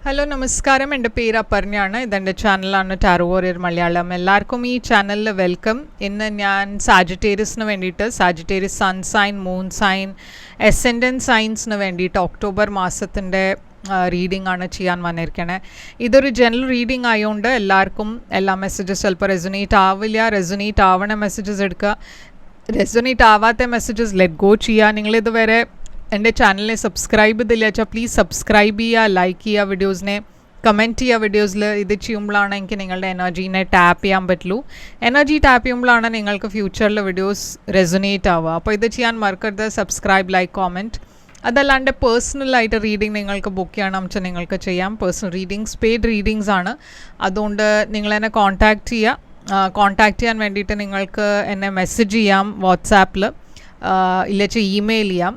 Hello നമസ്കാരം, എൻ്റെ പേര് അപർണയാണ്. ഇതെൻ്റെ ചാനലാണ് ടാരോ വാരിയർ മലയാളം. എല്ലാവർക്കും ഈ ചാനലിൽ വെൽക്കം. ഇന്ന് ഞാൻ സാജിറ്റേറിയസിന് വേണ്ടിയിട്ട് sagittarius sun sign, moon sign, ascendant സൈൻസിന് വേണ്ടിയിട്ട് ഒക്ടോബർ മാസത്തിൻ്റെ റീഡിംഗ് ആണ് ചെയ്യാൻ വന്നിരിക്കണേ. ഇതൊരു ജനറൽ റീഡിംഗ് ആയതുകൊണ്ട് എല്ലാവർക്കും എല്ലാ മെസ്സേജസ് ചിലപ്പോൾ റെസൊനേറ്റ് ആവില്ല. റെസൊനേറ്റ് ആവണ മെസ്സേജസ് എടുക്കുക, റെസൊനേറ്റ് ആവാത്ത മെസ്സേജസ് ലെറ്റ് ഗോ ചെയ്യുക. നിങ്ങളിതുവരെ എൻ്റെ ചാനലിനെ സബ്സ്ക്രൈബ് ചെയ്തില്ല വെച്ചാൽ പ്ലീസ് സബ്സ്ക്രൈബ് ചെയ്യുക, ലൈക്ക് ചെയ്യുക, വീഡിയോസിനെ കമൻറ്റ് ചെയ്യുക. വീഡിയോസിൽ ഇത് ചെയ്യുമ്പോഴാണ് എനിക്ക് നിങ്ങളുടെ എനർജീനെ ടാപ്പ് ചെയ്യാൻ പറ്റുള്ളൂ. എനർജി ടാപ്പ് ചെയ്യുമ്പോഴാണ് നിങ്ങൾക്ക് ഫ്യൂച്ചറിൽ വീഡിയോസ് റെസൊനേറ്റ് ആവുക. അപ്പോൾ ഇത് ചെയ്യാൻ മറക്കരുത്. Subscribe, like, comment. അതല്ലാണ്ട് പേഴ്സണലായിട്ട് റീഡിംഗ് നിങ്ങൾക്ക് ബുക്ക് ചെയ്യണം വെച്ചാൽ നിങ്ങൾക്ക് ചെയ്യാം. പേഴ്സണൽ റീഡിങ്സ് പെയ്ഡ് റീഡിങ്സ് ആണ്. അതുകൊണ്ട് നിങ്ങളെന്നെ കോൺടാക്റ്റ് ചെയ്യുക. കോൺടാക്റ്റ് ചെയ്യാൻ വേണ്ടിയിട്ട് നിങ്ങൾക്ക് എന്നെ മെസ്സേജ് ചെയ്യാം വാട്സാപ്പിൽ, ഇല്ലച്ചാൽ ഇമെയിൽ ചെയ്യാം.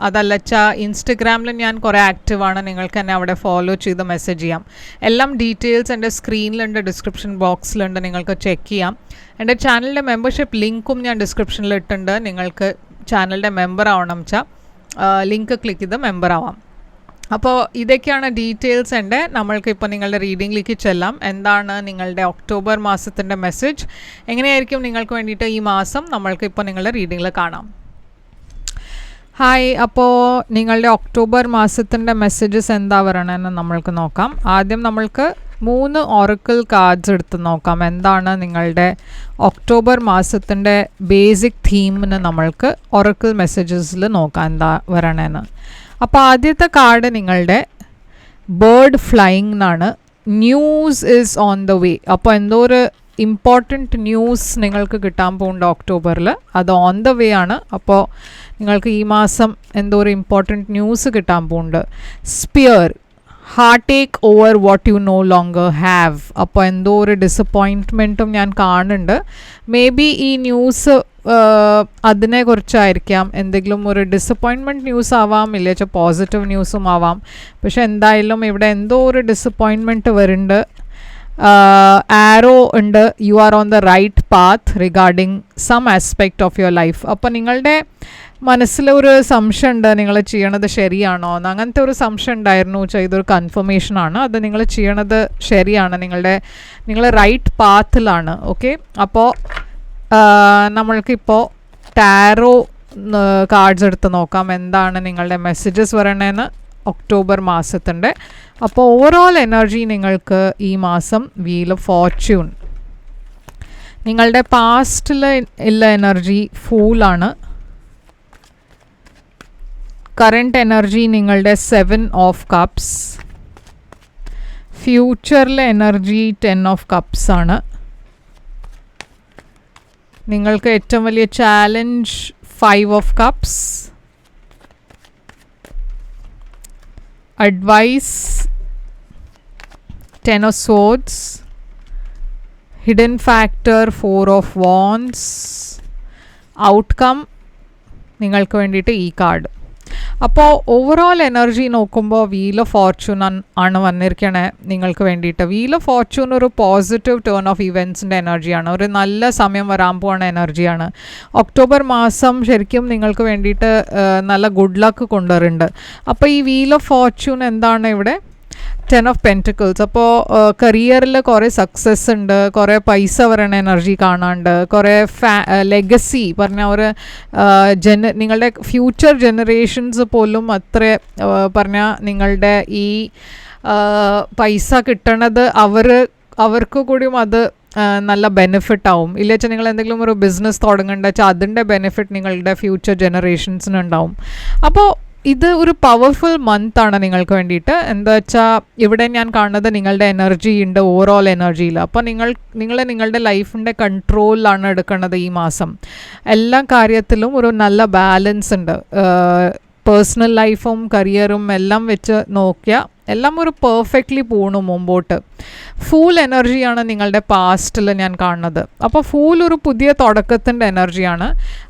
അതല്ലച്ചാൽ ഇൻസ്റ്റഗ്രാമിൽ ഞാൻ കുറേ ആക്റ്റീവാണ്. നിങ്ങൾക്ക് എന്നെ അവിടെ ഫോളോ ചെയ്ത് മെസ്സേജ് ചെയ്യാം. എല്ലാം ഡീറ്റെയിൽസ് എൻ്റെ സ്ക്രീനിലുണ്ട്, ഡിസ്ക്രിപ്ഷൻ ബോക്സിലുണ്ട്, നിങ്ങൾക്ക് ചെക്ക് ചെയ്യാം. എൻ്റെ ചാനലിൻ്റെ മെമ്പർഷിപ്പ് ലിങ്ക്കും ഞാൻ ഡിസ്ക്രിപ്ഷനിൽ ഇട്ടിട്ടുണ്ട്. നിങ്ങൾക്ക് ചാനലിൻ്റെ മെമ്പർ ആവണം വെച്ചാൽ ലിങ്ക് ക്ലിക്ക് ചെയ്ത് മെമ്പർ ആവാം. അപ്പോൾ ഇതൊക്കെയാണ് ഡീറ്റെയിൽസ്. ഉണ്ട് നമ്മൾക്കിപ്പോൾ നിങ്ങളുടെ റീഡിങ്ങിലേക്ക് ചെല്ലാം. എന്താണ് നിങ്ങളുടെ ഒക്ടോബർ മാസത്തിൻ്റെ മെസ്സേജ്, എങ്ങനെയായിരിക്കും നിങ്ങൾക്ക് വേണ്ടിയിട്ട് ഈ മാസം, നമ്മൾക്കിപ്പോൾ നിങ്ങളുടെ റീഡിങ്ങിൽ കാണാം. ഹായ്, അപ്പോൾ നിങ്ങളുടെ ഒക്ടോബർ മാസത്തിൻ്റെ മെസ്സേജസ് എന്താ പറയണമെന്ന് നമ്മൾക്ക് നോക്കാം. ആദ്യം നമ്മൾക്ക് 3 ഓറക്കിൾ കാർഡ്സ് എടുത്ത് നോക്കാം. എന്താണ് നിങ്ങളുടെ ഒക്ടോബർ മാസത്തിൻ്റെ ബേസിക് തീമിന് നമ്മൾക്ക് ഓറക്കിൾ മെസ്സേജസിൽ നോക്കാം എന്താ വരണമെന്ന്. അപ്പോൾ ആദ്യത്തെ കാർഡ് നിങ്ങളുടെ ബേർഡ് ഫ്ലൈയിങ് എന്നാണ്. News is on the way. അപ്പോൾ എന്തോ ഒരു ഇമ്പോർട്ടൻറ്റ് ന്യൂസ് നിങ്ങൾക്ക് കിട്ടാൻ പോകുന്നുണ്ട് ഒക്ടോബറിൽ. അത് ഓൺ ദ വേ ആണ്. അപ്പോൾ നിങ്ങൾക്ക് ഈ മാസം എന്തോ ഒരു ഇമ്പോർട്ടൻറ്റ് ന്യൂസ് കിട്ടാൻ പോകുന്നുണ്ട്. Spear, heart take over what you no longer have. അപ്പോൾ എന്തോ ഒരു ഡിസപ്പോയിൻറ്റ്മെൻറ്റും ഞാൻ കാണുന്നുണ്ട്. മേ ബി ഈ ന്യൂസ് അതിനെക്കുറിച്ചായിരിക്കാം. എന്തെങ്കിലും ഒരു ഡിസപ്പോയിൻറ്റ്മെൻറ്റ് ന്യൂസ് ആവാം, ഇല്ലെങ്കിൽ പോസിറ്റീവ് ന്യൂസും ആവാം. പക്ഷെ എന്തായാലും ഇവിടെ എന്തോ ഒരു ഡിസപ്പോയിൻറ്റ്മെൻറ്റ് വരുന്നുണ്ട്. ആരോ ഉണ്ട്. You are on the right path regarding some aspect of your life. അപ്പോൾ നിങ്ങളുടെ മനസ്സിലൊരു സംശയം ഉണ്ട്, നിങ്ങൾ ചെയ്യണത് ശരിയാണോ എന്ന്. അങ്ങനത്തെ ഒരു സംശയം ഉണ്ടായിരുന്നു വെച്ചാൽ ഇതൊരു കൺഫർമേഷനാണ്. അത് നിങ്ങൾ ചെയ്യണത് ശരിയാണ്, നിങ്ങൾ റൈറ്റ് പാത്തിലാണ്. ഓക്കെ, അപ്പോൾ നമ്മൾക്കിപ്പോൾ ടാരോ കാർഡ്സ് എടുത്ത് നോക്കാം. എന്താണ് നിങ്ങളുടെ മെസ്സേജസ് പറയണതെന്ന് ഒക്ടോബർ മാസത്തിൻ്റെ. അപ്പോൾ ഓവറോൾ എനർജി നിങ്ങൾക്ക് ഈ മാസം വീൽ ഓഫ് ഫോർച്യൂൺ. നിങ്ങളുടെ പാസ്റ്റിൽ ഉള്ള എനർജി ഫൂളാണ്. കറൻറ്റ് എനർജി നിങ്ങളുടെ 7 ഓഫ് കപ്സ്. ഫ്യൂച്ചറിലെ എനർജി 10 ഓഫ് കപ്സ് ആണ്. നിങ്ങൾക്ക് ഏറ്റവും വലിയ challenge 5 of cups. Advice 10 of swords. Hidden factor 4 of wands. Outcome നിങ്ങൾക്ക് വേണ്ടിയിട്ട് ഈ കാർഡ്. അപ്പോൾ ഓവറോൾ എനർജി നോക്കുമ്പോൾ വീൽ ഓഫ് ഫോർച്യൂൺ ആണ് വന്നിരിക്കണേ നിങ്ങൾക്ക് വേണ്ടിയിട്ട്. വീൽ ഓഫ് ഫോർച്യൂൺ ഒരു പോസിറ്റീവ് ടേൺ ഓഫ് ഇവൻറ്റ്സിൻ്റെ എനർജിയാണ്. ഒരു നല്ല സമയം വരാൻ പോകുന്ന എനർജിയാണ്. ഒക്ടോബർ മാസം ശരിക്കും നിങ്ങൾക്ക് വേണ്ടിയിട്ട് നല്ല ഗുഡ് ലക്ക് കൊണ്ടുവരുന്നുണ്ട്. അപ്പോൾ ഈ വീൽ ഓഫ് ഫോർച്യൂൺ എന്താണ് ഇവിടെ? 10 ഓഫ് പെൻറ്റിക്കിൾസ്. അപ്പോൾ കരിയറിൽ കുറേ സക്സസ് ഉണ്ട്, കുറേ പൈസ വരണ എനർജി കാണാണ്ട്, കുറേ ലെഗസി പറഞ്ഞ ഒരു നിങ്ങളുടെ ഫ്യൂച്ചർ ജനറേഷൻസ് പോലും അത്ര പറഞ്ഞാൽ നിങ്ങളുടെ ഈ പൈസ കിട്ടണത് അവർക്ക് കൂടിയും അത് നല്ല ബെനിഫിറ്റ് ആവും. ഇല്ലെങ്കിൽ നിങ്ങൾ എന്തെങ്കിലും ഒരു ബിസിനസ് തുടങ്ങേണ്ട വെച്ചാൽ അതിൻ്റെ ബെനിഫിറ്റ് നിങ്ങളുടെ ഫ്യൂച്ചർ ജനറേഷൻസിന് ഉണ്ടാവും. അപ്പോൾ ഇത് ഒരു പവർഫുൾ മന്ത് ആണ് നിങ്ങൾക്ക് വേണ്ടിയിട്ട്. എന്താ വെച്ചാൽ ഇവിടെ ഞാൻ കാണുന്നത് നിങ്ങളുടെ എനർജി ഉണ്ട്, ഓവറോൾ എനർജിയിൽ. അപ്പോൾ നിങ്ങളുടെ ലൈഫിൻ്റെ കൺട്രോളിലാണ് എടുക്കുന്നത് ഈ മാസം. എല്ലാ കാര്യത്തിലും ഒരു നല്ല ബാലൻസ് ഉണ്ട്. പേഴ്സണൽ ലൈഫും കരിയറും എല്ലാം വെച്ച് നോക്കിയാൽ എല്ലാം ഒരു പെർഫെക്റ്റ്ലി പോകണം മുമ്പോട്ട്. ഫൂൾ എനർജിയാണ് നിങ്ങളുടെ പാസ്റ്റിൽ ഞാൻ കാണുന്നത്. അപ്പോൾ ഫൂൾ ഒരു പുതിയ തുടക്കത്തിൻ്റെ എനർജിയാണ്.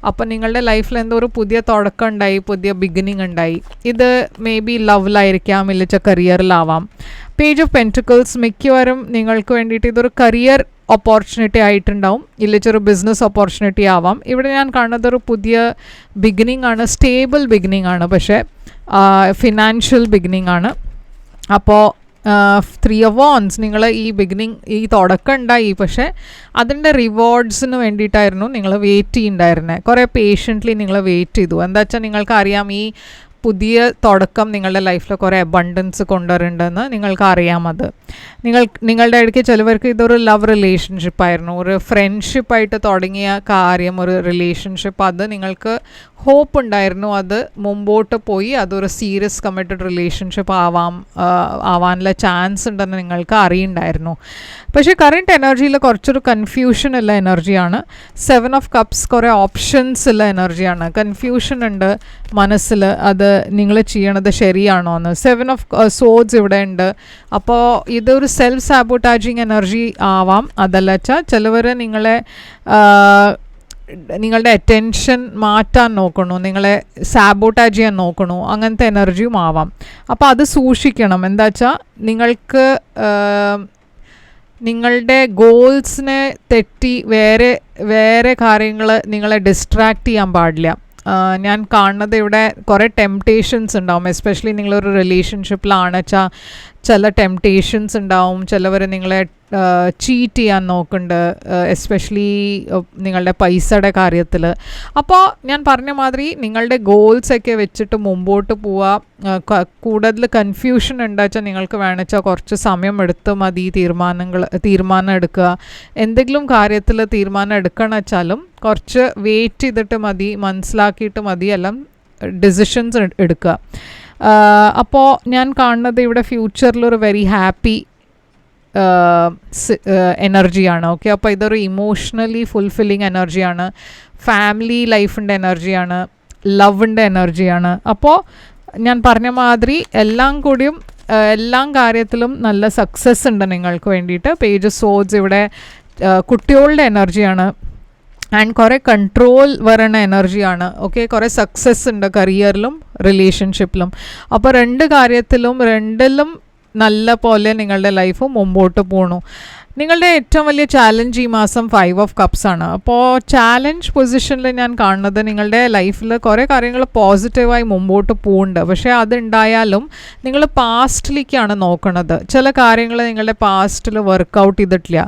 അപ്പോൾ നിങ്ങളുടെ ലൈഫിൽ എന്തോ ഒരു പുതിയ തുടക്കം ഉണ്ടായി, പുതിയ ബിഗിനിങ് ഉണ്ടായി. ഇത് മേ ബി ലവിലായിരിക്കാം, ഇല്ലെങ്കിൽ കരിയറിലാവാം. പേജ് ഓഫ് പെൻറ്റിക്കിൾസ് മിക്കവാറും നിങ്ങൾക്ക് വേണ്ടിയിട്ട് ഇതൊരു കരിയർ ഓപ്പർച്യൂണിറ്റി ആയിട്ടുണ്ടാവും, ഇല്ലൊരു ബിസിനസ് ഓപ്പർച്യൂണിറ്റി ആവാം. ഇവിടെ ഞാൻ കാണുന്നത് ഒരു പുതിയ ബിഗിനിങ് ആണ്, സ്റ്റേബിൾ ബിഗിനിങ് ആണ്, പക്ഷേ ഫിനാൻഷ്യൽ ബിഗിനിങ് ആണ്. അപ്പോൾ 3 of Wands നിങ്ങൾ ഈ ബിഗിനിങ് ഈ തുടക്കം ഉണ്ടായി, പക്ഷേ അതിൻ്റെ റിവാർഡ്സിന് വേണ്ടിയിട്ടായിരുന്നു നിങ്ങൾ വെയിറ്റ് ചെയ്യുന്നുണ്ടായിരുന്നത്. കുറേ പേഷ്യൻ്റ്ലി നിങ്ങൾ വെയിറ്റ് ചെയ്തു. എന്താ വെച്ചാൽ നിങ്ങൾക്കറിയാം ഈ പുതിയ തുടക്കം നിങ്ങളുടെ ലൈഫിൽ കുറേ അബണ്ടൻസ് കൊണ്ടുവരുന്നുണ്ടെന്ന് നിങ്ങൾക്കറിയാം. അത് നിങ്ങളുടെ ഇടയ്ക്ക് ചിലവർക്ക് ഇതൊരു ലവ് റിലേഷൻഷിപ്പായിരുന്നു, ഒരു ഫ്രണ്ട്ഷിപ്പായിട്ട് തുടങ്ങിയ കാര്യം, ഒരു റിലേഷൻഷിപ്പ്. അത് നിങ്ങൾക്ക് ഹോപ്പ് ഉണ്ടായിരുന്നു അത് മുമ്പോട്ട് പോയി അതൊരു സീരിയസ് കമ്മിറ്റഡ് റിലേഷൻഷിപ്പ് ആവാനുള്ള ചാൻസ് ഉണ്ടെന്ന് നിങ്ങൾക്ക് അറിയുന്നുണ്ടായിരുന്നു. പക്ഷേ കറൻറ്റ് എനർജിയിൽ കുറച്ചൊരു കൺഫ്യൂഷൻ ഉള്ള എനർജിയാണ്. 7 of Cups കുറേ ഓപ്ഷൻസ് ഉള്ള എനർജിയാണ്. കൺഫ്യൂഷൻ ഉണ്ട് മനസ്സിൽ, അത് നിങ്ങൾ ചെയ്യണത് ശരിയാണോ എന്ന്. 7 of Swords ഇവിടെ ഉണ്ട്. അപ്പോൾ ഇതൊരു സെൽഫ് സാബോട്ടാജിങ് എനർജി ആവാം. അതല്ല വെച്ചാൽ ചിലവർ നിങ്ങളുടെ അറ്റൻഷൻ മാറ്റാൻ നോക്കണു, നിങ്ങളെ സാബോട്ടാജ് ചെയ്യാൻ നോക്കണു, അങ്ങനത്തെ എനർജിയും ആവാം. അപ്പോൾ അത് സൂക്ഷിക്കണം. എന്താ വെച്ചാൽ നിങ്ങൾക്ക് നിങ്ങളുടെ ഗോൾസിനെ തെറ്റി വേറെ കാര്യങ്ങൾ നിങ്ങളെ ഡിസ്ട്രാക്റ്റ് ചെയ്യാൻ പാടില്ല. ഞാൻ കാണുന്നത് ഇവിടെ കുറേ ടെംപ്റ്റേഷൻസ് ഉണ്ടാവും. എസ്പെഷ്യലി നിങ്ങളൊരു റിലേഷൻഷിപ്പിലാണ് വെച്ചാൽ ചില ടെംപ്റ്റേഷൻസ് ഉണ്ടാവും. ചിലവർ നിങ്ങളെ ചീറ്റ് ചെയ്യാൻ നോക്കുന്നുണ്ട്, എസ്പെഷ്യലി നിങ്ങളുടെ പൈസയുടെ കാര്യത്തിൽ. അപ്പോൾ ഞാൻ പറഞ്ഞ മാതിരി നിങ്ങളുടെ ഗോൾസൊക്കെ വെച്ചിട്ട് മുമ്പോട്ട് പോവുക. കൂടുതൽ കൺഫ്യൂഷൻ ഉണ്ടാച്ചാൽ നിങ്ങൾക്ക് വേണമെച്ചാൽ കുറച്ച് സമയം എടുത്ത് മതി തീരുമാനം എടുക്കുക. എന്തെങ്കിലും കാര്യത്തിൽ തീരുമാനം എടുക്കണം വെച്ചാലും കുറച്ച് വെയിറ്റ് ചെയ്തിട്ട് മതി, മനസ്സിലാക്കിയിട്ട് മതി എല്ലാം ഡിസിഷൻസ് എടുക്കുക. അപ്പോൾ ഞാൻ കാണുന്നത് ഇവിടെ ഫ്യൂച്ചറിലൊരു വെരി ഹാപ്പി എനർജിയാണ്. ഓക്കെ, അപ്പോൾ ഇതൊരു ഇമോഷണലി ഫുൾഫില്ലിങ് എനർജിയാണ്, ഫാമിലി ലൈഫിൻ്റെ എനർജിയാണ്, ലവിൻ്റെ എനർജിയാണ്. അപ്പോൾ ഞാൻ പറഞ്ഞ മാതിരി എല്ലാം കൂടിയും എല്ലാ കാര്യത്തിലും നല്ല സക്സസ് ഉണ്ട് നിങ്ങൾക്ക് വേണ്ടിയിട്ട്. പേജ് സോഡ്സ് ഇവിടെ കുട്ടികളുടെ എനർജിയാണ് ആൻഡ് കുറേ കൺട്രോൾ വരണ എനർജിയാണ്. ഓക്കെ, കുറേ സക്സസ് ഉണ്ട് കരിയറിലും റിലേഷൻഷിപ്പിലും. അപ്പോൾ രണ്ടിലും നല്ല പോലെ നിങ്ങളുടെ ലൈഫ് മുമ്പോട്ട് പോകണു. നിങ്ങളുടെ ഏറ്റവും വലിയ ചാലഞ്ച് ഈ മാസം 5 of Cups ആണ്. അപ്പോൾ ചാലഞ്ച് പൊസിഷനിൽ ഞാൻ കാണുന്നത് നിങ്ങളുടെ ലൈഫിൽ കുറേ കാര്യങ്ങൾ പോസിറ്റീവായി മുമ്പോട്ട് പോകുന്നുണ്ട്. പക്ഷേ അതുണ്ടായാലും നിങ്ങൾ പാസ്റ്റിലേക്കാണ് നോക്കണത്. ചില കാര്യങ്ങൾ നിങ്ങളുടെ പാസ്റ്റിൽ വർക്കൗട്ട് ചെയ്തിട്ടില്ല.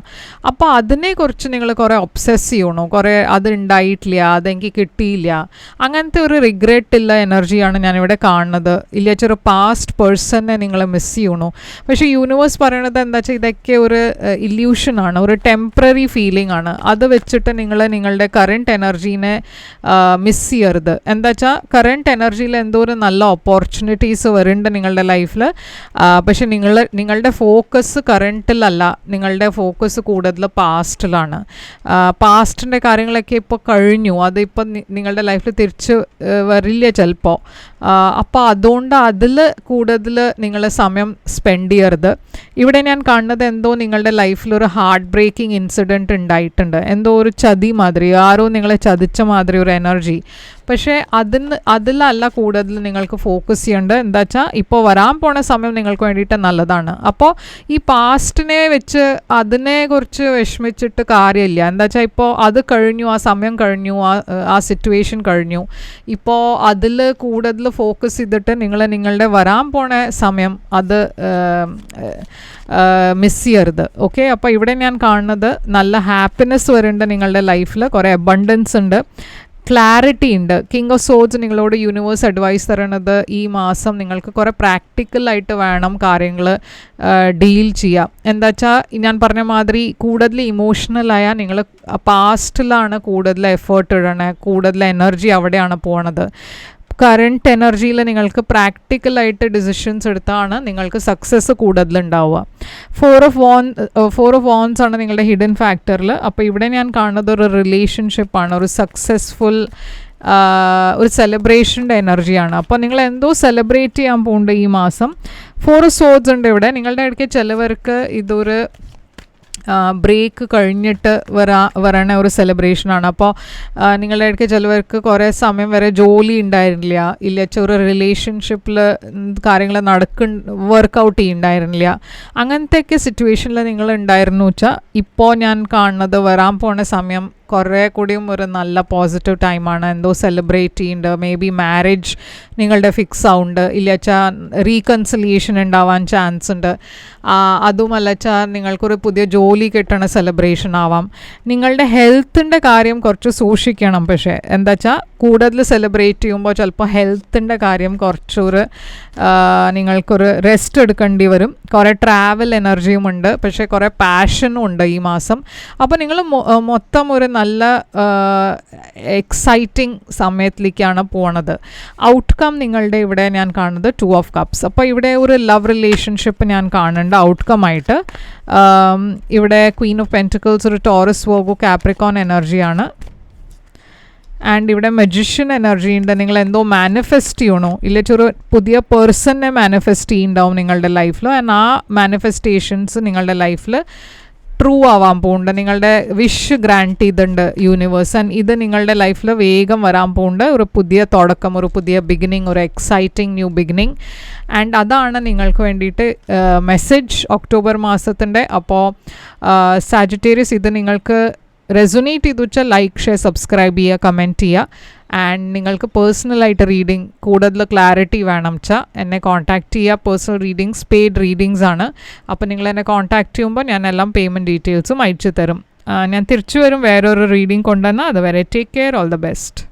അപ്പോൾ അതിനെക്കുറിച്ച് നിങ്ങൾ കുറേ ഒബ്സെസ് ചെയ്യണു, കുറേ അതുണ്ടായിട്ടില്ല, അതെനിക്ക് കിട്ടിയില്ല, അങ്ങനത്തെ ഒരു റിഗ്രറ്റ് ഉള്ള എനർജിയാണ് ഞാനിവിടെ കാണുന്നത്. ഇല്ലാച്ചൊരു പാസ്റ്റ് പേഴ്സണെ നിങ്ങൾ മിസ് ചെയ്യണു. പക്ഷേ യൂണിവേഴ്സ് പറയണത് എന്താ വെച്ചാൽ ഇതൊക്കെ ഒരു ഇല്യൂഷനാണ്, ഒരു ടെമ്പററി ഫീലിംഗ് ആണ്. അത് വെച്ചിട്ട് നിങ്ങളുടെ കറൻറ്റ് എനർജീനെ മിസ് ചെയ്യരുത്. എന്താ വെച്ചാൽ കറൻറ്റ് എനർജിയിൽ എന്തോ ഒരു നല്ല ഓപ്പർച്യൂണിറ്റീസ് വരുന്നുണ്ട് നിങ്ങളുടെ ലൈഫിൽ. പക്ഷെ നിങ്ങളുടെ ഫോക്കസ് കറൻറ്റിലല്ല, നിങ്ങളുടെ ഫോക്കസ് കൂടുതൽ പാസ്റ്റിലാണ്. പാസ്റ്റിൻ്റെ കാര്യങ്ങളൊക്കെ ഇപ്പോൾ കഴിഞ്ഞു, അതിപ്പോൾ നിങ്ങളുടെ ലൈഫിൽ തിരിച്ച് വരില്ല ചിലപ്പോൾ. അപ്പോൾ അതുകൊണ്ട് അതിൽ കൂടുതൽ നിങ്ങൾ സമയം സ്പെൻഡ് ചെയ്യരുത്. ഇവിടെ ഞാൻ കാണുന്നത് എന്തോ നിങ്ങളുടെ ലൈഫിലൊരു ഹാർട്ട് ബ്രേക്കിംഗ് ഇൻസിഡൻറ്റ് ഉണ്ടായിട്ടുണ്ട്, എന്തോ ഒരു ചതി മാതിരി, ആരോ നിങ്ങളെ ചതിച്ച മാതിരി ഒരു എനർജി. പക്ഷേ അതിലല്ല കൂടുതൽ നിങ്ങൾക്ക് ഫോക്കസ് ചെയ്യേണ്ടത്. എന്താ വെച്ചാൽ ഇപ്പോൾ വരാൻ പോണ സമയം നിങ്ങൾക്ക് വേണ്ടിയിട്ട് നല്ലതാണ്. അപ്പോൾ ഈ പാസ്റ്റിനെ വെച്ച് അതിനെക്കുറിച്ച് വിഷമിച്ചിട്ട് കാര്യമില്ല. എന്താ വെച്ചാൽ ഇപ്പോൾ അത് കഴിഞ്ഞു, ആ സമയം കഴിഞ്ഞു, ആ സിറ്റുവേഷൻ കഴിഞ്ഞു. ഇപ്പോൾ അതിൽ കൂടുതൽ ഫോക്കസ് ചെയ്തിട്ട് നിങ്ങളുടെ വരാൻ പോണ സമയം അത് മിസ് ചെയ്യരുത്. ഓക്കെ, അപ്പോൾ ഇവിടെ ഞാൻ കാണുന്നത് നല്ല ഹാപ്പിനെസ് വരുന്നുണ്ട് നിങ്ങളുടെ ലൈഫിൽ, കുറേ അബണ്ടൻസ് ഉണ്ട്, ക്ലാരിറ്റി ഉണ്ട്. കിങ് ഓഫ് സോഡ്സ് നിങ്ങളോട് യൂണിവേഴ്സ് അഡ്വൈസ് തരണത് ഈ മാസം നിങ്ങൾക്ക് കുറേ പ്രാക്ടിക്കലായിട്ട് വേണം കാര്യങ്ങൾ ഡീൽ ചെയ്യാം. എന്താ വെച്ചാൽ ഞാൻ പറഞ്ഞ മാതിരി കൂടുതൽ ഇമോഷണലായ നിങ്ങൾ പാസ്റ്റിലാണ് കൂടുതൽ എഫേർട്ട് ഇടണേ, കൂടുതൽ എനർജി അവിടെയാണ് പോണത്. കറൻറ്റ് എനർജിയിൽ നിങ്ങൾക്ക് പ്രാക്ടിക്കലായിട്ട് ഡിസിഷൻസ് എടുത്താണ് നിങ്ങൾക്ക് സക്സസ് കൂടുതലുണ്ടാവുക. 4 of Wands ആണ് നിങ്ങളുടെ ഹിഡൻ ഫാക്ടറിൽ. അപ്പോൾ ഇവിടെ ഞാൻ കാണുന്നത് ഒരു റിലേഷൻഷിപ്പാണ്, ഒരു സക്സസ്ഫുൾ ഒരു സെലിബ്രേഷൻ്റെ എനർജിയാണ്. അപ്പോൾ നിങ്ങൾ എന്തോ സെലിബ്രേറ്റ് ചെയ്യാൻ പോകുന്നുണ്ട് ഈ മാസം. 4 of Swords ഉണ്ട് ഇവിടെ. നിങ്ങളുടെ ഇടയ്ക്ക് ചിലവർക്ക് ഇതൊരു ബ്രേക്ക് കഴിഞ്ഞിട്ട് വരണ ഒരു സെലിബ്രേഷനാണ്. അപ്പോൾ നിങ്ങളുടെ ഇടയ്ക്ക് ചിലവർക്ക് കുറേ സമയം വരെ ജോലി ഉണ്ടായിരുന്നില്ല, ഇല്ല ഒരു റിലേഷൻഷിപ്പിൽ കാര്യങ്ങൾ വർക്കൗട്ട് ചെയ്യുന്നുണ്ടായിരുന്നില്ല. അങ്ങനത്തെയൊക്കെ സിറ്റുവേഷനിൽ നിങ്ങൾ ഉണ്ടായിരുന്നു വെച്ചാൽ ഇപ്പോൾ ഞാൻ കാണുന്നത് വരാൻ പോണ സമയം കുറേ കൂടിയും ഒരു നല്ല പോസിറ്റീവ് ടൈമാണ്. എന്തോ സെലിബ്രേറ്റ് ചെയ്യുന്നുണ്ട്, മേ ബി മാരേജ് നിങ്ങളുടെ ഫിക്സ് ആവുന്നുണ്ട്, ഇല്ലച്ചാൽ റീകൺസിലിയേഷൻ ഉണ്ടാവാൻ ചാൻസ് ഉണ്ട്. അതുമല്ലച്ചാൽ നിങ്ങൾക്കൊരു പുതിയ ജോലി കിട്ടണ സെലിബ്രേഷൻ ആവാം. നിങ്ങളുടെ ഹെൽത്തിൻ്റെ കാര്യം കുറച്ച് സൂക്ഷിക്കണം. പക്ഷേ എന്താ വെച്ചാൽ കൂടുതൽ സെലിബ്രേറ്റ് ചെയ്യുമ്പോൾ ചിലപ്പോൾ ഹെൽത്തിൻ്റെ കാര്യം കുറച്ചൊരു നിങ്ങൾക്കൊരു റെസ്റ്റ് എടുക്കേണ്ടി വരും. കുറേ ട്രാവൽ എനർജിയും ഉണ്ട്, പക്ഷേ കുറേ പാഷനും ഉണ്ട് ഈ മാസം. അപ്പോൾ നിങ്ങൾ മൊത്തം ഒരു നല്ല എക്സൈറ്റിംഗ് സമയത്തിലേക്കാണ് പോണത്. ഔട്ട്കം നിങ്ങളുടെ ഇവിടെ ഞാൻ കാണുന്നത് 2 of Cups. അപ്പോൾ ഇവിടെ ഒരു ലവ് റിലേഷൻഷിപ്പ് ഞാൻ കാണുന്നുണ്ട് ഔട്ട്കം ആയിട്ട്. ഇവിടെ ക്വീൻ ഓഫ് പെൻറ്റിക്കിൾസ് ഒരു ടോറസ് വെർഗോ കാപ്രിക്കോൺ എനർജിയാണ്. ആൻഡ് ഇവിടെ മജിഷ്യൻ എനർജി ഉണ്ട്. നിങ്ങൾ എന്തോ മാനിഫെസ്റ്റ് ചെയ്യണോ, ഇല്ലൊരു പുതിയ പേഴ്സണെ മാനിഫെസ്റ്റ് ചെയ്യുന്നുണ്ടാവും നിങ്ങളുടെ ലൈഫിൽ. ആൻഡ് ആ മാനിഫെസ്റ്റേഷൻസ് നിങ്ങളുടെ ലൈഫിൽ ട്രൂ ആവാൻ പോകുന്നുണ്ട്. നിങ്ങളുടെ വിഷ് ഗ്രാൻറ്റ് ചെയ്തിട്ടുണ്ട് യൂണിവേഴ്സ്. ആൻഡ് ഇത് നിങ്ങളുടെ ലൈഫിൽ വേഗം വരാൻ പോകുന്നുണ്ട്. ഒരു പുതിയ തുടക്കം, ഒരു പുതിയ ബിഗിനിങ്, ഒരു എക്സൈറ്റിംഗ് ന്യൂ ബിഗിനിങ്. ആൻഡ് അതാണ് നിങ്ങൾക്ക് വേണ്ടിയിട്ട് മെസ്സേജ് ഒക്ടോബർ മാസത്തിൻ്റെ. അപ്പോൾ സാജിറ്റേറിയസ്, ഇത് നിങ്ങൾക്ക് റെസൊനേറ്റ് ചെയ്തു വെച്ചാൽ ലൈക്ക്, ഷെയർ, സബ്സ്ക്രൈബ് ചെയ്യുക, കമൻറ്റ് ചെയ്യുക. ആൻഡ് നിങ്ങൾക്ക് പേഴ്സണലായിട്ട് റീഡിങ് കൂടുതൽ ക്ലാരിറ്റി വേണം വെച്ചാൽ എന്നെ കോൺടാക്റ്റ് ചെയ്യുക. പേഴ്സണൽ റീഡിങ്സ് പെയ്ഡ് റീഡിങ്സ് ആണ്. അപ്പോൾ നിങ്ങൾ എന്നെ കോൺടാക്റ്റ് ചെയ്യുമ്പോൾ ഞാൻ എല്ലാം പേയ്മെൻറ്റ് ഡീറ്റെയിൽസും അയച്ചു തരും. ഞാൻ തിരിച്ചു വരും വേറൊരു റീഡിങ് കൊണ്ടുവന്നാൽ. അതുവരെ take care, all the best.